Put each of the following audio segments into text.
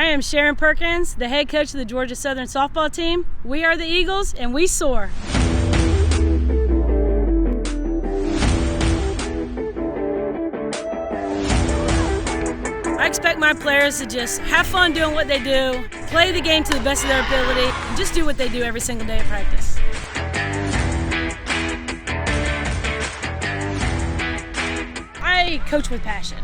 I am Sharon Perkins, the head coach of the Georgia Southern softball team. We are the Eagles, and we soar. I expect my players to just have fun doing what they do, play the game to the best of their ability, and just do what they do every single day at practice. I coach with passion,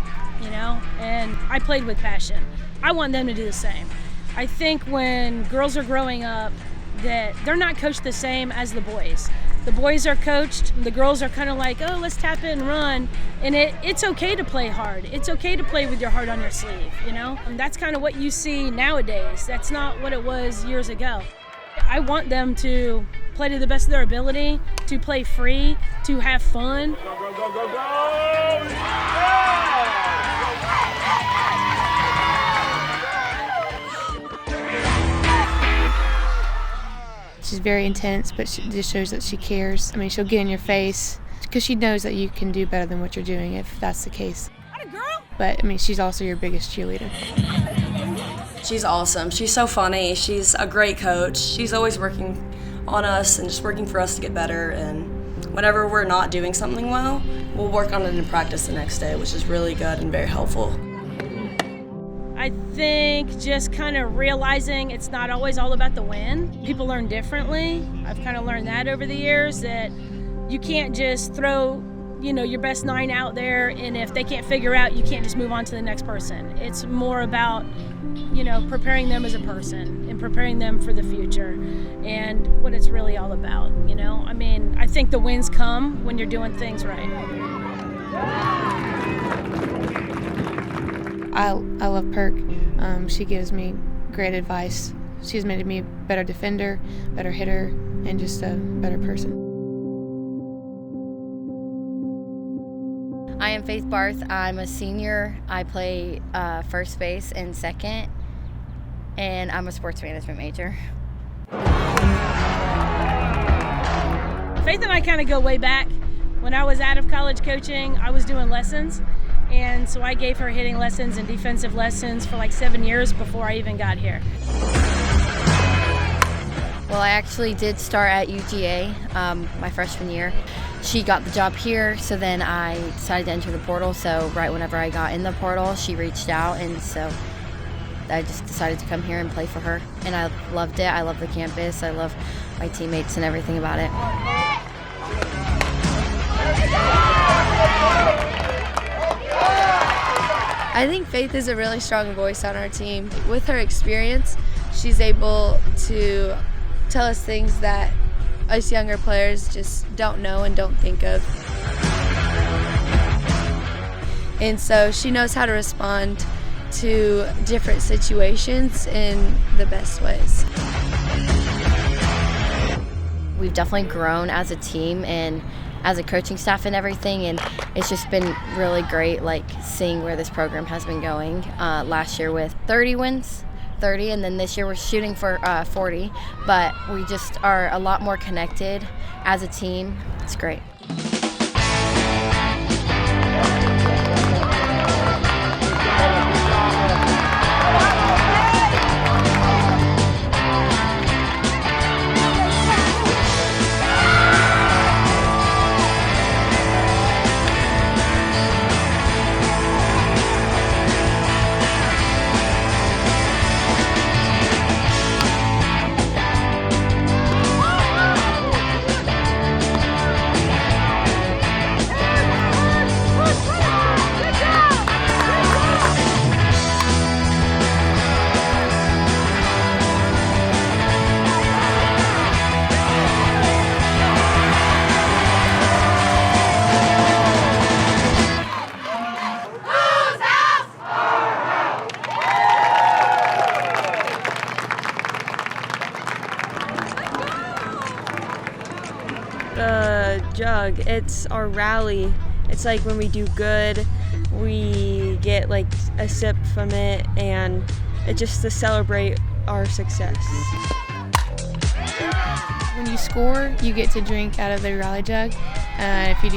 and I played with passion. I want them to do the same. I think when girls are growing up that they're not coached the same as the boys. The boys are coached, the girls are kind of like, oh, let's tap it and run. And it's okay to play hard. It's okay to play with your heart on your sleeve, And that's kind of what you see nowadays. That's not what it was years ago. I want them to play to the best of their ability, to play free, to have fun. Go, go, go, go, go! Yeah! She's very intense, but she just shows that she cares. I mean, she'll get in your face because she knows that you can do better than what you're doing if that's the case. But, I mean, she's also your biggest cheerleader. She's awesome. She's so funny. She's a great coach. She's always working on us and just working for us to get better. And whenever we're not doing something well, we'll work on it in practice the next day, which is really good and very helpful. I think just kind of realizing it's not always all about the win. People learn differently. I've kind of learned that over the years, that you can't just throw, your best 9 out there, and if they can't figure out, you can't just move on to the next person. It's more about, preparing them as a person and preparing them for the future and what it's really all about, I mean, I think the wins come when you're doing things right. I love Perk. She gives me great advice. She's made me a better defender, better hitter, and just a better person. I am Faith Barth. I'm a senior. I play first base and second, and I'm a sports management major. Faith and I kind of go way back. When I was out of college coaching, I was doing lessons. And so I gave her hitting lessons and defensive lessons for like 7 years before I even got here. Well, I actually did start at UGA my freshman year. She got the job here, so then I decided to enter the portal. So right whenever I got in the portal, she reached out, and so I just decided to come here and play for her. And I loved it. I love the campus. I love my teammates and everything about it. I think Faith is a really strong voice on our team. With her experience, she's able to tell us things that us younger players just don't know and don't think of. And so she knows how to respond to different situations in the best ways. We've definitely grown as a team and as a coaching staff and everything, and it's just been really great seeing where this program has been going. Last year with 30 wins, and then this year we're shooting for 40, but we just are a lot more connected as a team. It's great. Jug, it's our rally. It's like when we do good, we get a sip from it, and it's just to celebrate our success. When you score, you get to drink out of the rally jug. If you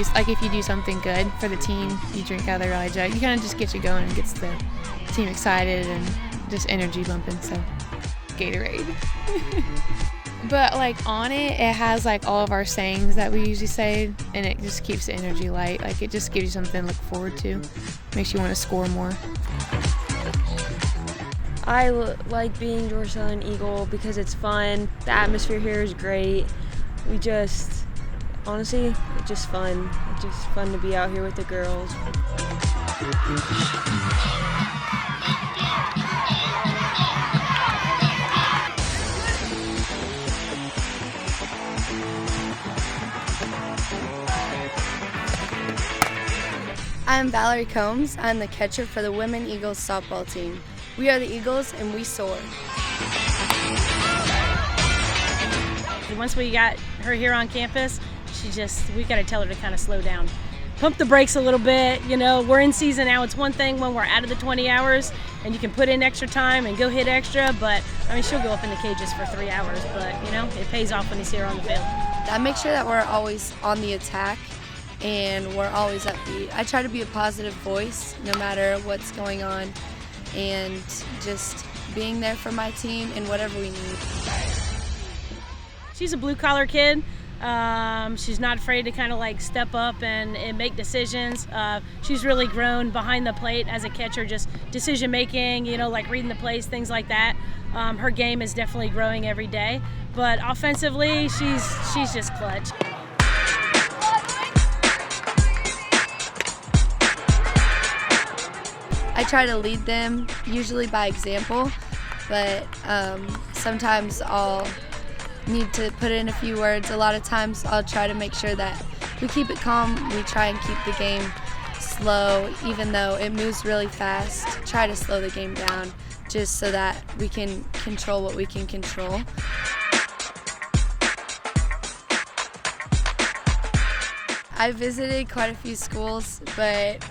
do something good for the team, you drink out of the rally jug. You kind of just gets you going and gets the team excited and just energy bumping, so Gatorade. But like on it has like all of our sayings that we usually say, and it just keeps the energy light. Like it just gives you something to look forward to. Makes you want to score more. I like being Georgia Southern Eagle because it's fun. The atmosphere here is great. Honestly, it's just fun. It's just fun to be out here with the girls. I'm Valerie Combs. I'm the catcher for the Women Eagles softball team. We are the Eagles and we soar. Once we got her here on campus, we got to tell her to kind of slow down. Pump the brakes a little bit. You know, we're in season now. It's one thing when we're out of the 20 hours and you can put in extra time and go hit extra, but I mean, she'll go up in the cages for 3 hours, but you know, it pays off when you see her on the field. I make sure that we're always on the attack and we're always upbeat. I try to be a positive voice no matter what's going on, and just being there for my team in whatever we need. She's a blue-collar kid. She's not afraid to kind of like step up and make decisions. She's really grown behind the plate as a catcher, just decision-making, you know, like reading the plays, things like that. Her game is definitely growing every day, but offensively, she's just clutch. I try to lead them, usually by example, but sometimes I'll need to put in a few words. A lot of times I'll try to make sure that we keep it calm. We try and keep the game slow, even though it moves really fast. Try to slow the game down just so that we can control what we can control. I visited quite a few schools, but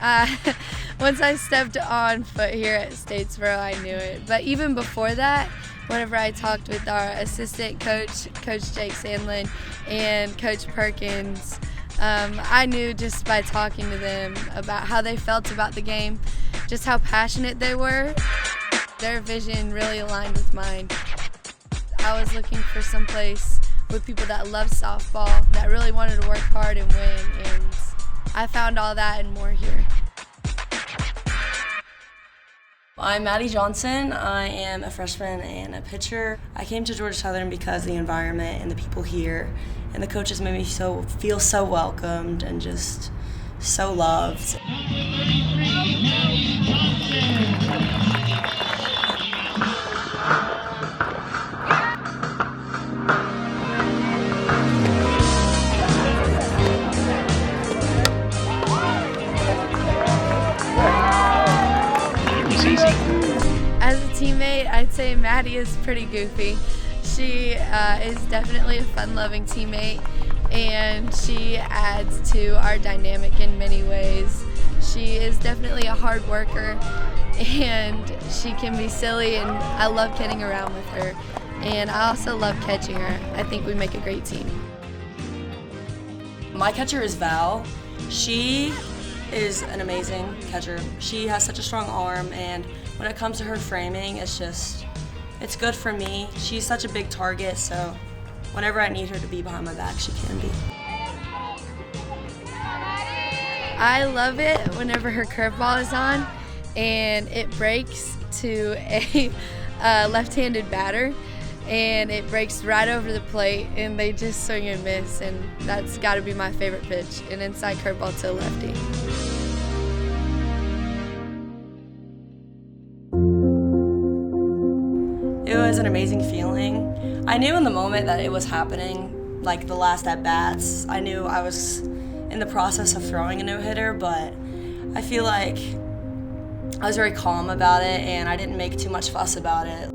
once I stepped on foot here at Statesboro, I knew it. But even before that, whenever I talked with our assistant coach, Coach Jake Sandlin, and Coach Perkins, I knew just by talking to them about how they felt about the game, just how passionate they were. Their vision really aligned with mine. I was looking for some place with people that love softball, that really wanted to work hard and win, and I found all that and more here. I'm Maddie Johnson. I am a freshman and a pitcher. I came to Georgia Southern because of the environment and the people here, and the coaches made me feel so welcomed and just so loved. As a teammate, I'd say Maddie is pretty goofy. She is definitely a fun-loving teammate, and she adds to our dynamic in many ways. She is definitely a hard worker, and she can be silly, and I love kidding around with her. And I also love catching her. I think we make a great team. My catcher is Val. She is an amazing catcher. She has such a strong arm, and when it comes to her framing, it's good for me. She's such a big target, so whenever I need her to be behind my back, she can be. I love it whenever her curveball is on and it breaks to a left-handed batter, and it breaks right over the plate and they just swing and miss, and that's got to be my favorite pitch, an inside curveball to a lefty. It was an amazing feeling. I knew in the moment that it was happening, like the last at-bats. I knew I was in the process of throwing a no-hitter, but I feel like I was very calm about it and I didn't make too much fuss about it.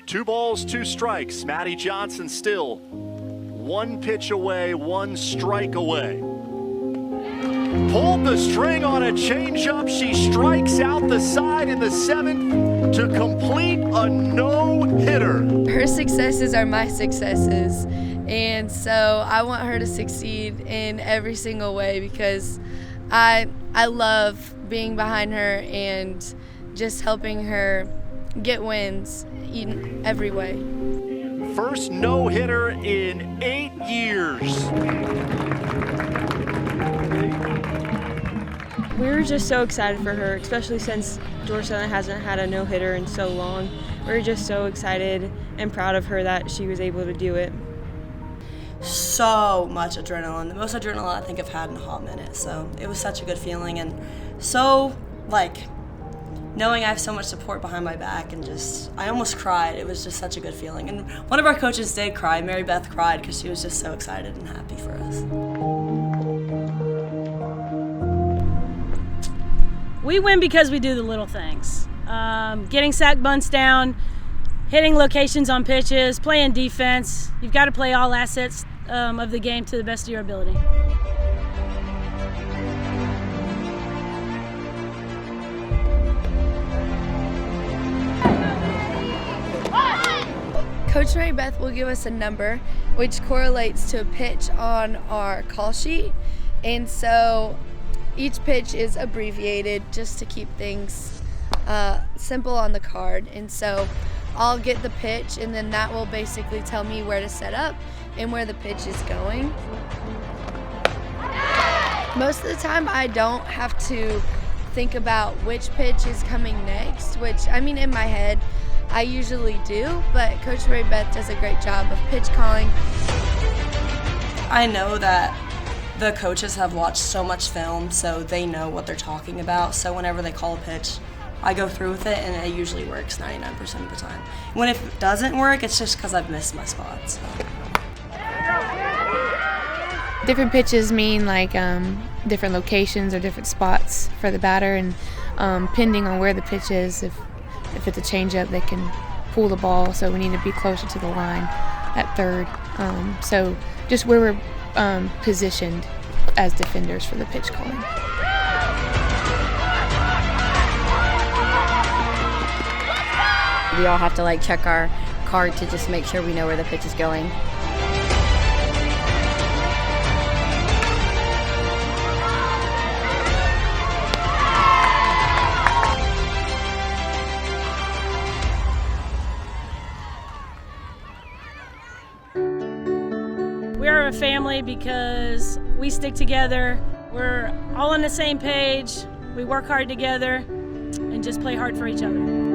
2 balls, 2 strikes. Maddie Johnson still 1 pitch away, 1 strike away. Pulled the string on a changeup. She strikes out the side in the 7th to complete a no-hitter. Her successes are my successes, and so I want her to succeed in every single way because I love being behind her and just helping her get wins in every way. First no-hitter in 8 years. We were just so excited for her, especially since Georgia Southern hasn't had a no-hitter in so long. We were just so excited and proud of her that she was able to do it. So much adrenaline, the most adrenaline I think I've had in a hot minute. So it was such a good feeling, and so knowing I have so much support behind my back, and just I almost cried. It was just such a good feeling. And one of our coaches did cry. Mary Beth cried because she was just so excited and happy for us. We win because we do the little things. Getting sack bunts down, hitting locations on pitches, playing defense. You've got to play all assets of the game to the best of your ability. Coach Mary Beth will give us a number which correlates to a pitch on our call sheet, and so each pitch is abbreviated just to keep things simple on the card. And so I'll get the pitch, and then that will basically tell me where to set up and where the pitch is going. Most of the time I don't have to think about which pitch is coming next, which, I mean, in my head I usually do, but Coach Mary Beth does a great job of pitch calling. I know that the coaches have watched so much film, so they know what they're talking about. So whenever they call a pitch, I go through with it, and it usually works 99% of the time. When it doesn't work, it's just because I've missed my spots. Different pitches mean different locations or different spots for the batter, and depending on where the pitch is, if it's a changeup, they can pull the ball, so we need to be closer to the line at third. So just where we're positioned as defenders for the pitch calling. We all have to check our card to just make sure we know where the pitch is going. We are a family because we stick together. We're all on the same page. We work hard together and just play hard for each other.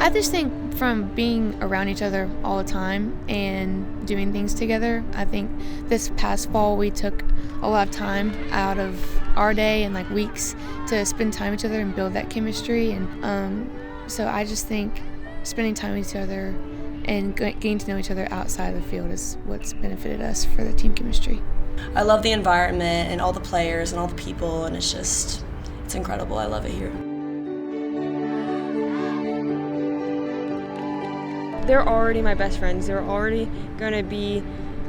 I just think from being around each other all the time and doing things together, I think this past fall we took a lot of time out of our day and weeks to spend time with each other and build that chemistry. And so I just think spending time with each other and getting to know each other outside of the field is what's benefited us for the team chemistry. I love the environment and all the players and all the people, and it's incredible. I love it here. They're already my best friends. They're already going to be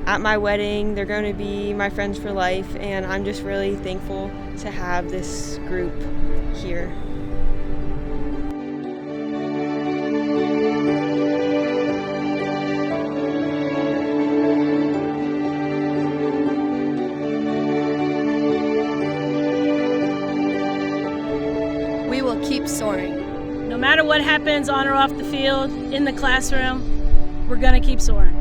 at my wedding. They're going to be my friends for life, and I'm just really thankful to have this group here. We will keep soaring. No matter what happens on or off the field, in the classroom, we're going to keep soaring.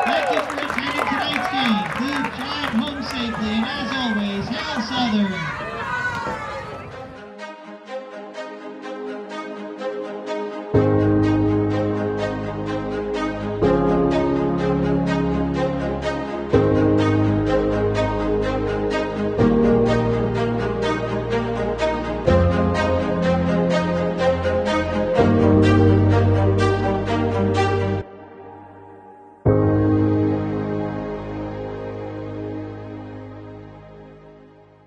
Thank you for attending tonight's game. Please drive home safely, and as always, hail Southern!